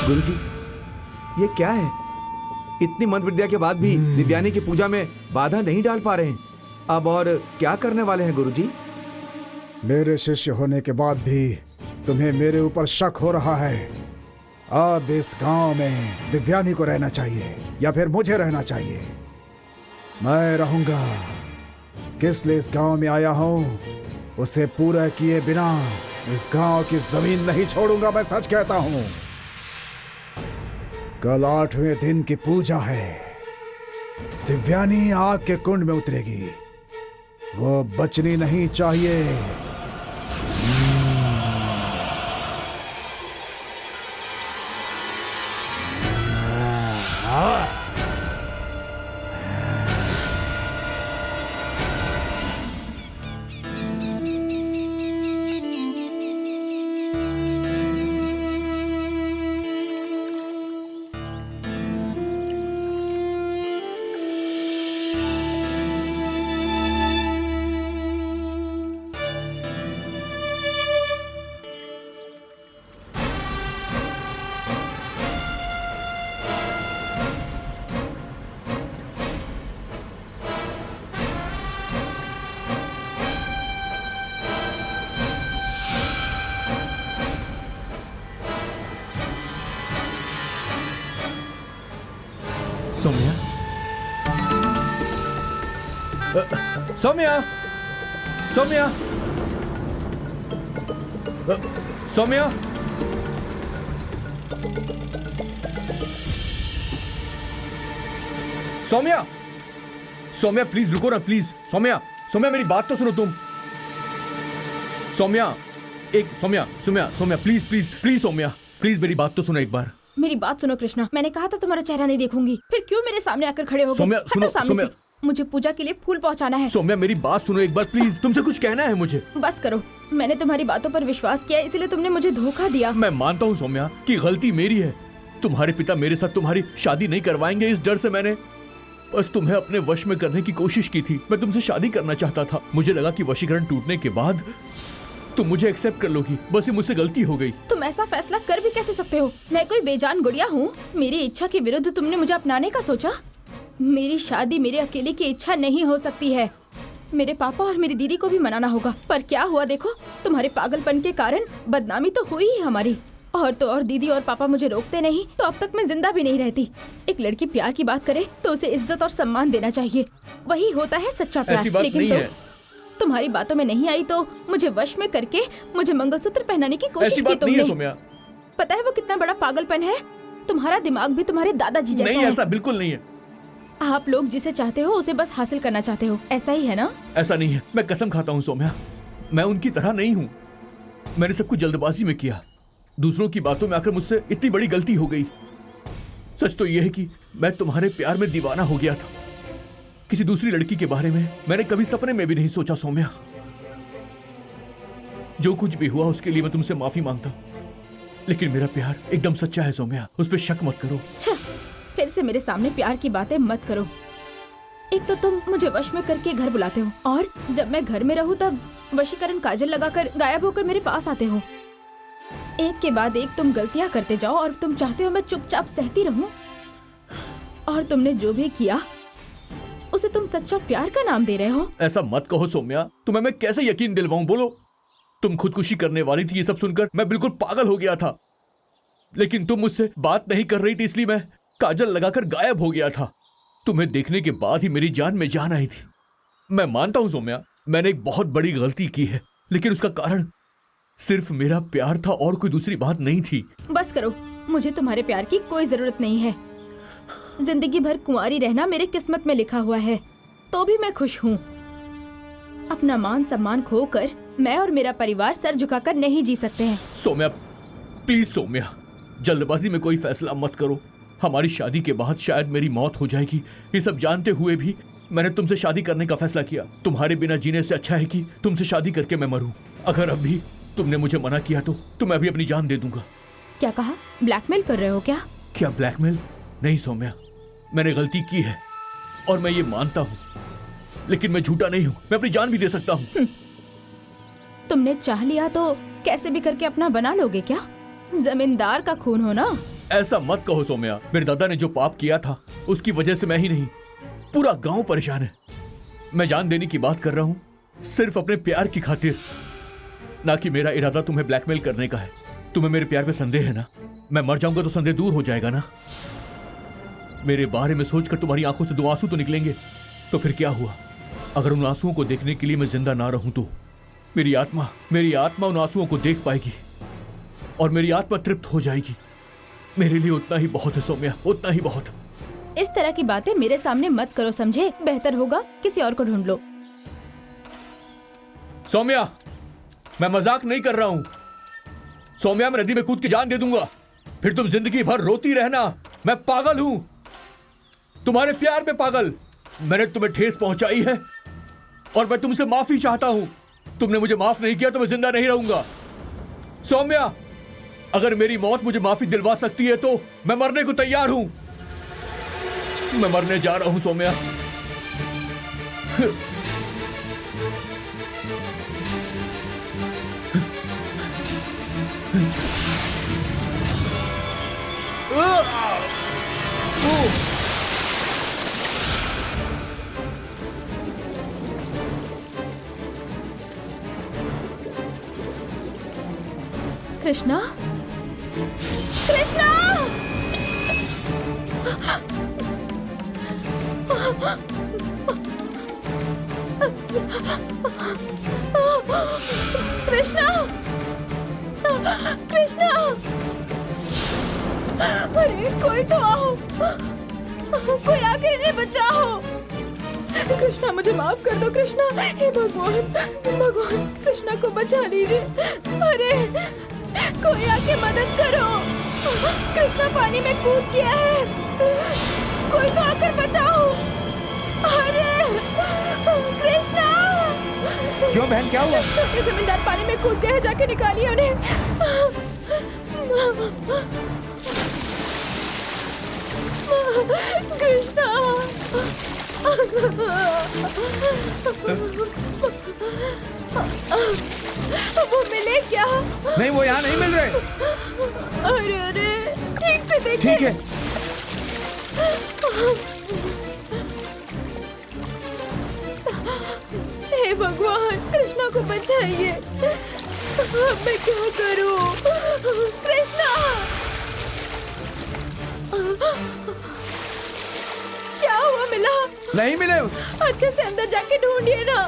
गुरुजी, ये क्या है? इतनी मंत्र विद्या के बाद भी दिव्यानी की पूजा में बाधा नहीं डाल पा रहे हैं। अब और क्या करने वाले हैं गुरुजी? मेरे शिष्य होने के बाद भी तुम्हें मेरे ऊपर शक हो रहा है। अब इस गांव में दिव्यानी को रहना चाहिए या फिर मुझे रहना चाहिए? मैं रहूंगा। किस लिए इस गांव में आया हूं उसे पूरा किए बिना इस गांव की जमीन नहीं छोड़ूंगा। मैं सच कहता हूं। कल 8वें दिन की पूजा है। दिव्यानी आग के कुंड में उतरेगी। वो बचनी नहीं चाहिए। सौम्या, सौम्या, सौम्या, सौम्या, सौम्या, सौम्या प्लीज रुको ना प्लीज। सौम्या, सौम्या मेरी बात तो सुनो तुम। Saumya, Saumya, Saumya, Saumya please please please Saumya please मेरी बात तो सुनो एक बार। मेरी बात सुनो कृष्णा, मैंने कहा था तुम्हारा चेहरा नहीं देखूंगी, फिर क्यों मेरे सामने आकर खड़े हो गए? सौम्या सुनो, सामने सौम्या, से। मुझे पूजा के लिए फूल पहुंचाना है। सौम्या मेरी बात सुनो एक बार प्लीज, तुमसे कुछ कहना है मुझे। बस करो, मैंने तुम्हारी बातों पर विश्वास किया, इसलिए तुमने मुझे धोखा दिया। मैं मानता हूँ सौम्या कि गलती मेरी है। तुम्हारे पिता मेरे साथ तुम्हारी शादी नहीं करवाएंगे, इस डर से मैंने बस तुम्हें अपने वश में करने की कोशिश की थी। मैं तुमसे शादी करना चाहता था। मुझे लगा कि वशीकरण टूटने के बाद तुम मुझे एक्सेप्ट कर लोगी। बस ये मुझसे गलती हो गई। तुम ऐसा फैसला कर भी कैसे सकते हो? मैं कोई बेजान गुड़िया हूँ? मेरी इच्छा के विरुद्ध तुमने मुझे अपनाने का सोचा? मेरी शादी मेरे अकेले की इच्छा नहीं हो सकती है। मेरे पापा और मेरी दीदी को भी मनाना होगा। पर क्या हुआ देखो, तुम्हारे पागलपन के कारण बदनामी तो हुई ही हमारी। और तो और दीदी और पापा मुझे रोकते नहीं तो अब तक मैं जिंदा भी नहीं रहती। एक लड़की प्यार की बात करे तो उसे इज्जत और सम्मान देना चाहिए, वही होता है सच्चा प्यार। ऐसी बात लेकिन नहीं है। तुम्हारी बातों में नहीं आई तो मुझे वश में करके मुझे मंगलसूत्र पहनाने की कोशिश की तुमने। पता है वो कितना बड़ा पागलपन है? तुम्हारा दिमाग भी तुम्हारे दादाजी जैसा है। नहीं, ऐसा बिल्कुल नहीं है। आप लोग जिसे चाहते हो उसे बस हासिल करना चाहते हो, ऐसा ही है ना? ऐसा नहीं है, मैं कसम खाता हूँ सौम्या, मैं उनकी तरह नहीं हूँ। मैंने सब कुछ जल्दबाजी में किया। दूसरों की बातों में आकर मुझसे इतनी बड़ी गलती हो गई। सच तो यह है कि मैं तुम्हारे प्यार में दीवाना हो गया था। किसी दूसरी लड़की के बारे में मैंने कभी सपने में भी नहीं सोचा सौम्या। जो कुछ भी हुआ उसके लिए मैं तुमसे माफी मांगता हूं, लेकिन मेरा प्यार एकदम सच्चा है सौम्या, उस पर शक मत करो। फिर से मेरे सामने प्यार की बातें मत करो। एक तो तुम मुझे वश में करके घर बुलाते हो और जब मैं घर में रहूं तब वशीकरण काजल लगाकर गायब होकर मेरे पास आते हो। एक के बाद एक तुम गलतियां करते जाओ और तुम चाहते हो मैं चुपचाप सहती रहूं। और तुमने जो भी किया उसे तुम सच्चा प्यार का नाम दे रहे हो। ऐसा मत कहो सौम्या, तुम्हें मैं कैसे यकीन दिलवाऊं बोलो। तुम खुदकुशी करने वाली थी, ये सब सुनकर मैं बिल्कुल पागल हो गया था। लेकिन तुम मुझसे बात नहीं कर रही थी, इसलिए मैं काजल लगाकर गायब हो गया था। तुम्हें देखने के बाद ही मेरी जान में जान आई थी। मैं मानता हूं सौम्या, मैंने एक बहुत बड़ी गलती की है, लेकिन उसका कारण सिर्फ मेरा प्यार था और कोई दूसरी बात नहीं थी। बस करो, मुझे तुम्हारे प्यार की कोई जरूरत नहीं है। जिंदगी भर कुंवारी रहना मेरे किस्मत में लिखा हुआ है, तो भी मैं खुश हूँ। अपना मान सम्मान खोकर मैं और मेरा परिवार सर झुकाकर नहीं जी सकते हैं। सौम्या प्लीज सौम्या, जल्दबाजी में कोई फैसला मत करो। हमारी शादी के बाद शायद मेरी मौत हो जाएगी। ये सब जानते हुए भी मैंने तुमसे शादी करने का फैसला किया। तुम्हारे बिना जीने से अच्छा है कि तुमसे शादी करके मैं मरूं। अगर अभी तुमने मुझे मना किया तो मैं भी अपनी जान दे दूंगा। क्या कहा? ब्लैकमेल कर रहे हो क्या? क्या ब्लैकमेल? नहीं सौम्या, मैंने गलती की है और मैं ये मानता हूं, लेकिन मैं झूठा नहीं हूं। मैं अपनी जान भी दे सकता हूं। तुमने चाह लिया तो कैसे भी करके अपना बना लोगे क्या? जमींदार का खून हो ना। ऐसा मत कहो सौम्या। मेरे दादा ने जो पाप किया था उसकी वजह से मैं ही नहीं, पूरा गांव परेशान है। मैं जान देने की बात कर रहा हूं सिर्फ अपने प्यार की खातिर, ना कि मेरा इरादा तुम्हें ब्लैकमेल करने का है। तुम्हें मेरे प्यार में संदेह है ना? मैं मर जाऊंगा तो संदेह दूर हो जाएगा ना? मेरे बारे में सोचकर तुम्हारी आंखों से 2 आंसू तो निकलेंगे, तो फिर क्या हुआ? अगर उन आंसुओं को देखने के लिए मैं जिंदा ना रहूं तो मेरी आत्मा उन आंसुओं को देख पाएगी और मेरी आत्मा तृप्त हो जाएगी। मेरे लिए उतना ही बहुत है सौम्या, उतना ही बहुत। इस तरह की बातें मेरे सामने मत करो, समझे? बेहतर होगा किसी और को ढूंढ लो। सौम्या, मैं मजाक नहीं कर रहा हूं। सौम्या, मैं नदी में कूद के जान दे दूंगा, फिर तुम जिंदगी भर रोती रहना। मैं पागल हूं, तुम्हारे प्यार में पागल। मैंने तुम्हें ठेस पहुंचाई है और मैं तुमसे माफी चाहता हूं। तुमने मुझे माफ नहीं किया तो मैं जिंदा नहीं रहूंगा। सौम्या, अगर मेरी मौत मुझे माफी दिलवा सकती है तो मैं मरने को तैयार हूं। मैं मरने जा रहा हूं सौम्या। कृष्णा, कृष्णा! कृष्णा! कृष्णा! अरे कोई तो आओ, कोई आके इन्हें बचाओ। कृष्णा, मुझे माफ कर दो कृष्णा। हे भगवान, भगवान कृष्णा को बचा लीजिए। अरे कोई आके मदद करो। कृष्णा पानी में कूद गया है, कोई तो आकर बचाओ। अरे कृष्णा! क्यों बहन, क्या हुआ? छोटे जमींदार पानी में कूद गए हैं, जाके निकालिए उन्हें। कृष्णा! वो मिले क्या? नहीं, वो यहाँ नहीं मिल रहे। अरे अरे, ठीक से देखिए। ठीक है। हे भगवान, कृष्णा को बचाइए। अब मैं क्या करूं? कृष्णा! क्या हुआ, मिला? नहीं मिले। अच्छे से अंदर जाके ढूंढिए ना।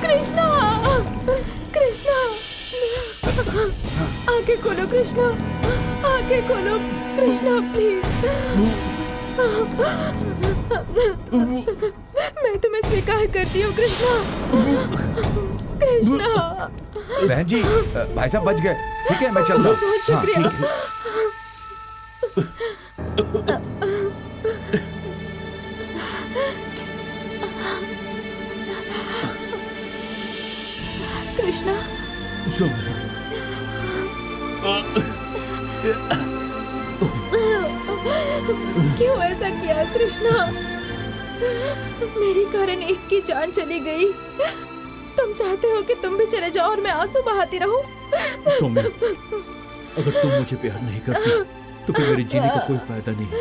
कृष्णा! कृष्णा! आंखें खोलो कृष्णा, आंखें खोलो कृष्णा, प्लीज। मैं तुम्हें स्वीकार करती हूँ कृष्णा। कृष्णा! बहन जी, भाई साहब बच गए। ठीक है, मैं चलता हूँ। बहुत शुक्रिया। कृष्णा! क्यों ऐसा किया कृष्णा? मेरे कारण एक की जान चली गई। तुम चाहते हो कि तुम भी चले जाओ और मैं आंसू बहाती रहूं? सौम्या, अगर तुम मुझे प्यार नहीं करती तो फिर मेरे जीने का कोई फायदा नहीं है।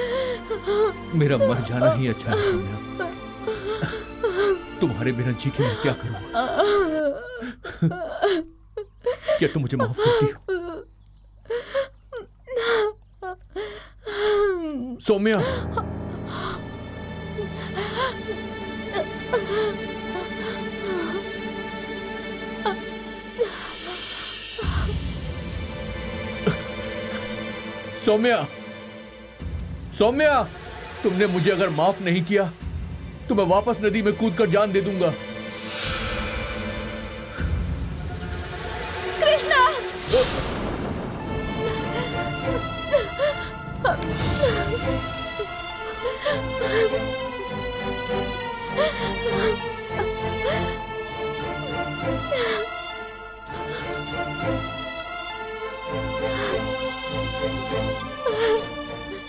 मेरा मर जाना ही अच्छा है सौम्या। तुम्हारे बिना जी के मैं क्या करूंगा? क्या तुम मुझे माफ करती हो सौम्या? सौम्या, सौम्या, तुमने मुझे अगर माफ नहीं किया तो मैं वापस नदी में कूदकर जान दे दूंगा। कृष्णा!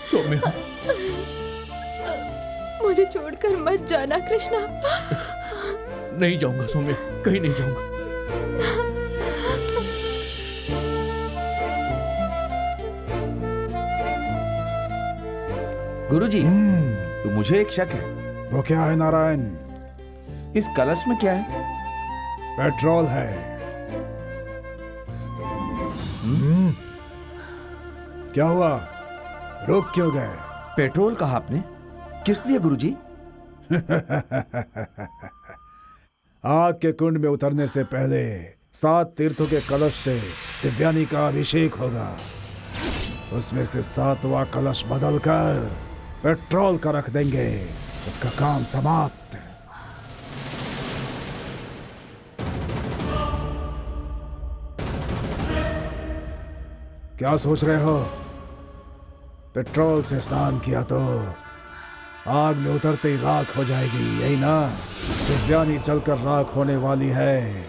सौम्या, मुझे छोड़कर मत जाना कृष्णा। नहीं जाऊंगा सौम्या, कहीं नहीं जाऊंगा। गुरुजी, तो मुझे एक शक है। वो क्या है नारायण? इस कलश में क्या है? पेट्रोल है। क्या हुआ? रुक क्यों गए? पेट्रोल कहा आपने? किस लिए गुरुजी? आग के कुंड में उतरने से पहले 7 तीर्थों के कलश से दिव्यानी का अभिषेक होगा। उसमें से 7वां कलश बदलकर पेट्रोल का रख देंगे। उसका काम समाप्त। क्या सोच रहे हो? पेट्रोल से स्नान किया तो आग में उतरते ही राख हो जाएगी, यही ना? दिव्यानी जलकर राख होने वाली है।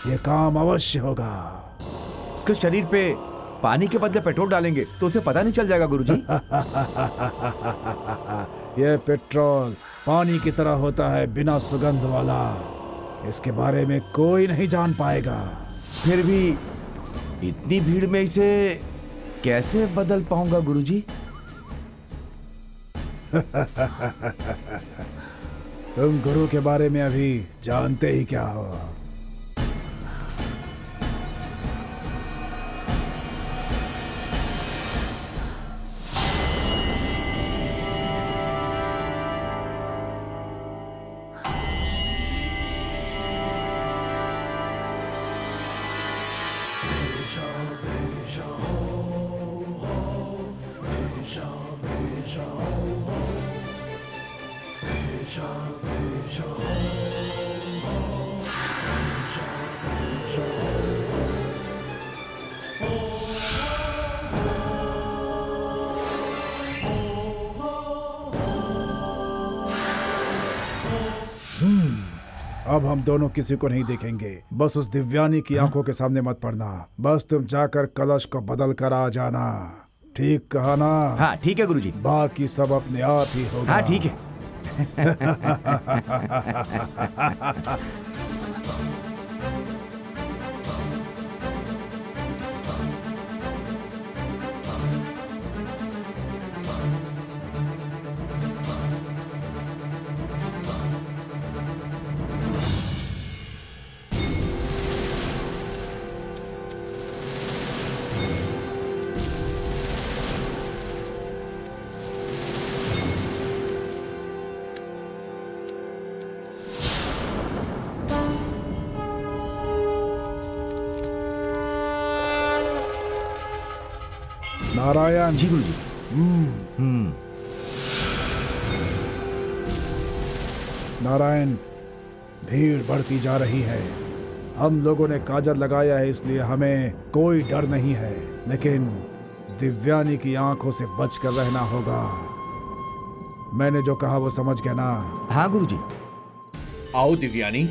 ये काम अवश्य होगा। उसके शरीर पे पानी के बदले पेट्रोल डालेंगे तो उसे पता नहीं चल जाएगा गुरुजी? यह पेट्रोल पानी की तरह होता है, बिना सुगंध वाला। इसके बारे में कोई नहीं जान पाएगा। फिर भी इतनी भीड़ में इसे कैसे बदल पाऊंगा गुरुजी? तुम गुरु के बारे में अभी जानते ही क्या हो? अब हम दोनों किसी को नहीं देखेंगे। बस उस दिव्यानी की आंखों के सामने मत पड़ना। बस तुम जाकर कलश को बदल कर आ जाना। ठीक कहा ना? हाँ ठीक है गुरुजी। बाकी सब अपने आप ही होगा। हाँ ठीक है। नारायण जी गुरुजी। नारायण, भीड़ बढ़ती जा रही है। हम लोगों ने काजल लगाया है, इसलिए हमें कोई डर नहीं है। लेकिन दिव्यानी की आंखों से बचकर रहना होगा। मैंने जो कहा वो समझ गया ना? हाँ गुरुजी। आओ दिव्यानी।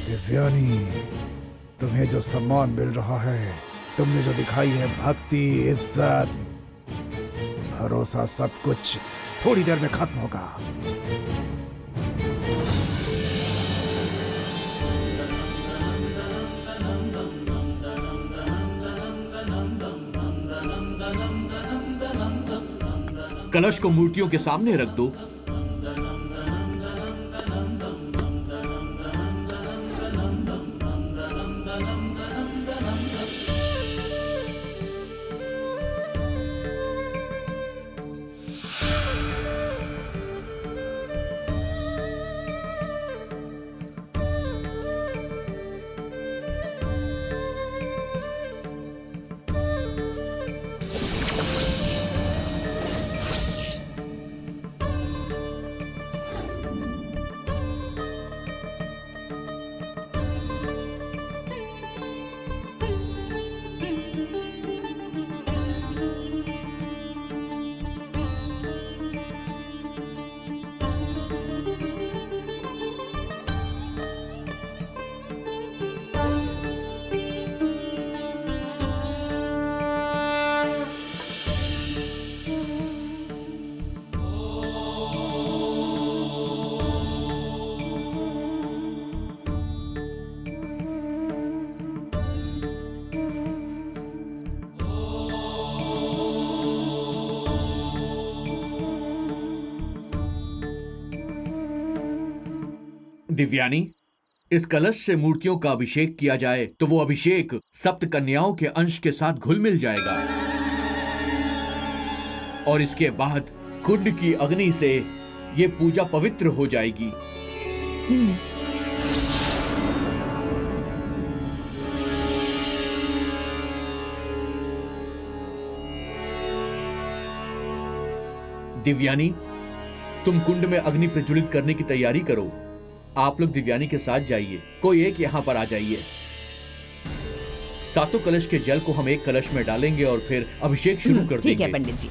दिव्यानी, तुम्हें जो सम्मान मिल रहा है, तुमने जो दिखाई है भक्ति, इज्जत, भरोसा, सब कुछ थोड़ी देर में खत्म होगा। कलश को मूर्तियों के सामने रख दो। दिव्यानी, इस कलश से मूर्तियों का अभिषेक किया जाए तो वो अभिषेक सप्त कन्याओं के अंश के साथ घुल मिल जाएगा और इसके बाद कुंड की अग्नि से ये पूजा पवित्र हो जाएगी। दिव्यानी, तुम कुंड में अग्नि प्रज्वलित करने की तैयारी करो। आप लोग दिव्यानी के साथ जाइए, कोई एक यहां पर आ जाइए। सातों कलश के जल को हम एक कलश में डालेंगे और फिर अभिषेक शुरू कर ठीक देंगे। है पंडित जी।